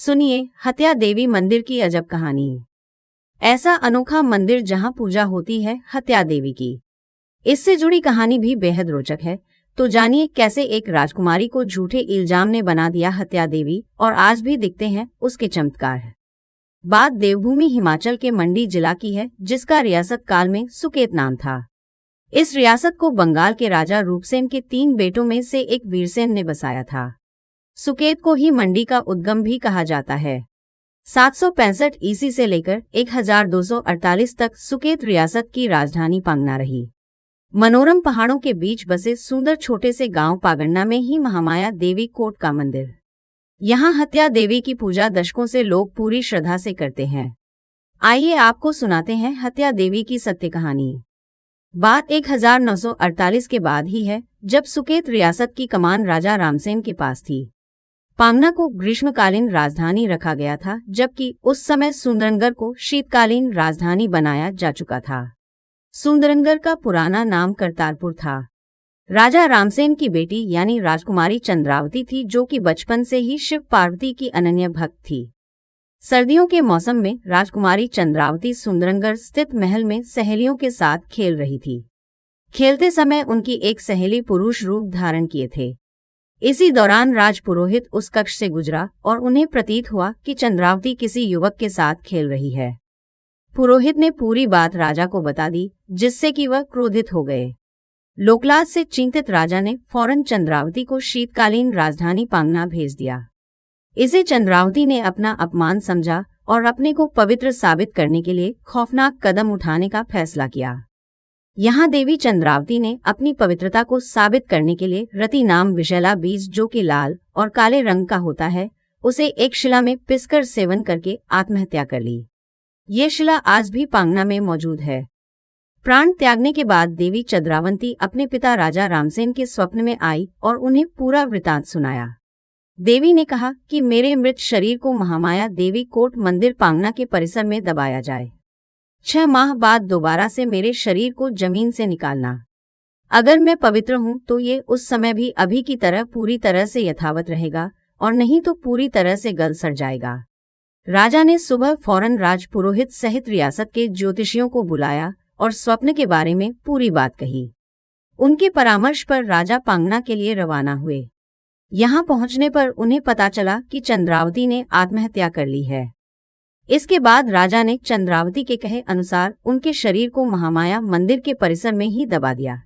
सुनिए हत्या देवी मंदिर की अजब कहानी। ऐसा अनोखा मंदिर जहां पूजा होती है हत्या देवी की। इससे जुड़ी कहानी भी बेहद रोचक है। तो जानिए कैसे एक राजकुमारी को झूठे इल्जाम ने बना दिया हत्या देवी और आज भी दिखते हैं उसके चमत्कार। बात देवभूमि हिमाचल के मंडी जिला की है, जिसका रियासत काल में सुकेत नाम था। इस रियासत को बंगाल के राजा रूपसेन के 3 बेटों में से एक वीरसेन ने बसाया था। सुकेत को ही मंडी का उद्गम भी कहा जाता है। 765 ईस्वी से लेकर 1248 तक सुकेत रियासत की राजधानी पांगना रही। मनोरम पहाड़ों के बीच बसे सुंदर छोटे से गांव पागन्ना में ही महामाया देवी कोट का मंदिर। यहाँ हत्या देवी की पूजा दशकों से लोग पूरी श्रद्धा से करते हैं। आइए आपको सुनाते हैं हत्या देवी की सत्य कहानी। बात 1948 के बाद ही है, जब सुकेत रियासत की कमान राजा रामसेन के पास थी। पांगना को ग्रीष्मकालीन राजधानी रखा गया था, जबकि उस समय सुंदरनगढ़ को शीतकालीन राजधानी बनाया जा चुका था। सुंदरनगढ़ का पुराना नाम करतारपुर था। राजा रामसेन की बेटी यानी राजकुमारी चंद्रावती थी, जो कि बचपन से ही शिव पार्वती की अनन्य भक्त थी। सर्दियों के मौसम में राजकुमारी चंद्रावती सुंदरनगढ़ स्थित महल में सहेलियों के साथ खेल रही थी। खेलते समय उनकी एक सहेली पुरुष रूप धारण किए थे। इसी दौरान राजपुरोहित उस कक्ष से गुजरा और उन्हें प्रतीत हुआ कि चंद्रावती किसी युवक के साथ खेल रही है। पुरोहित ने पूरी बात राजा को बता दी, जिससे कि वह क्रोधित हो गए। लोकलाज से चिंतित राजा ने फौरन चंद्रावती को शीतकालीन राजधानी पांगना भेज दिया। इसे चंद्रावती ने अपना अपमान समझा और अपने को पवित्र साबित करने के लिए खौफनाक कदम उठाने का फैसला किया। यहाँ देवी चंद्रावती ने अपनी पवित्रता को साबित करने के लिए रति नाम विषैला बीज, जो कि लाल और काले रंग का होता है, उसे एक शिला में पिसकर सेवन करके आत्महत्या कर ली। ये शिला आज भी पांगना में मौजूद है। प्राण त्यागने के बाद देवी चंद्रावती अपने पिता राजा रामसेन के स्वप्न में आई और उन्हें पूरा वृतांत सुनाया। देवी ने कहा कि मेरे मृत शरीर को महामाया देवी कोट मंदिर पांगना के परिसर में दबाया जाए। 6 माह बाद दोबारा से मेरे शरीर को जमीन से निकालना। अगर मैं पवित्र हूँ तो ये उस समय भी अभी की तरह पूरी तरह से यथावत रहेगा, और नहीं तो पूरी तरह से गल सड़ जाएगा। राजा ने सुबह फौरन राजपुरोहित सहित रियासत के ज्योतिषियों को बुलाया और स्वप्न के बारे में पूरी बात कही। उनके परामर्श पर राजा पांगना के लिए रवाना हुए। यहाँ पहुंचने पर उन्हें पता चला कि चंद्रावती ने आत्महत्या कर ली है। इसके बाद राजा ने चंद्रावती के कहे अनुसार उनके शरीर को महामाया मंदिर के परिसर में ही दबा दिया।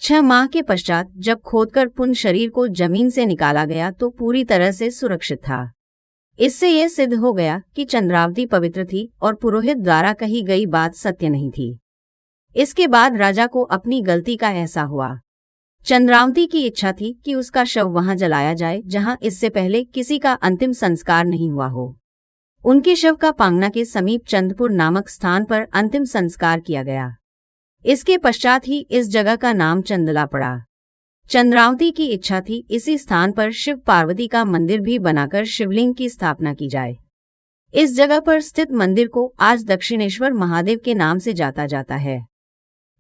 6 माह के पश्चात जब खोदकर पुनः शरीर को जमीन से निकाला गया तो पूरी तरह से सुरक्षित था। इससे यह सिद्ध हो गया कि चंद्रावती पवित्र थी और पुरोहित द्वारा कही गई बात सत्य नहीं थी। इसके बाद राजा को अपनी गलती का एहसास हुआ। चंद्रावती की इच्छा थी कि उसका शव वहां जलाया जाए जहां इससे पहले किसी का अंतिम संस्कार नहीं हुआ हो। उनके शव का पांगना के समीप चंदपुर नामक स्थान पर अंतिम संस्कार किया गया। इसके पश्चात ही इस जगह का नाम चंदला पड़ा। चंद्रावती की इच्छा थी इसी स्थान पर शिव पार्वती का मंदिर भी बनाकर शिवलिंग की स्थापना की जाए। इस जगह पर स्थित मंदिर को आज दक्षिणेश्वर महादेव के नाम से जाता जाता है।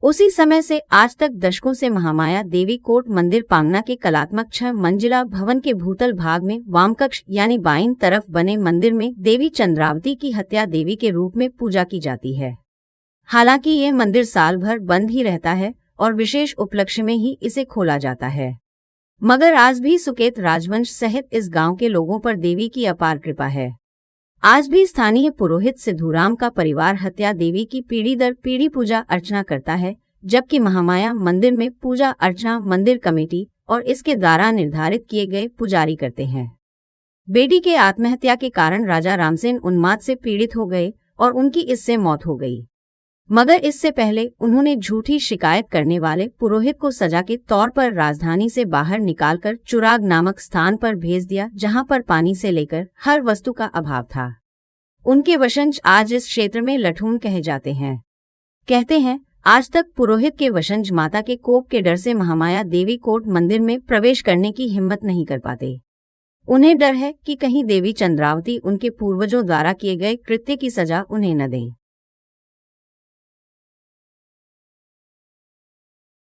उसी समय से आज तक दशकों से महामाया देवी कोट मंदिर पांगना के कलात्मक 6 मंजिला भवन के भूतल भाग में वाम कक्ष यानी बाईं तरफ बने मंदिर में देवी चंद्रावती की हत्या देवी के रूप में पूजा की जाती है। हालांकि ये मंदिर साल भर बंद ही रहता है और विशेष उपलक्ष्य में ही इसे खोला जाता है, मगर आज भी सुकेत राजवंश सहित इस गांव के लोगों पर देवी की अपार कृपा है। आज भी स्थानीय पुरोहित सिद्धूराम का परिवार हत्या देवी की पीढ़ी दर पीढ़ी पूजा अर्चना करता है, जबकि महामाया मंदिर में पूजा अर्चना मंदिर कमेटी और इसके द्वारा निर्धारित किए गए पुजारी करते हैं। बेटी के आत्महत्या के कारण राजा रामसेन उन्माद से पीड़ित हो गए और उनकी इससे मौत हो गई, मगर इससे पहले उन्होंने झूठी शिकायत करने वाले पुरोहित को सजा के तौर पर राजधानी से बाहर निकालकर चुराग नामक स्थान पर भेज दिया, जहां पर पानी से लेकर हर वस्तु का अभाव था। उनके वंशज आज इस क्षेत्र में लठून कहे जाते हैं। कहते हैं आज तक पुरोहित के वंशज माता के कोप के डर से महामाया देवी कोट मंदिर में प्रवेश करने की हिम्मत नहीं कर पाते। उन्हें डर है कि कहीं देवी चंद्रावती उनके पूर्वजों द्वारा किए गए कृत्य की सजा उन्हें न दें।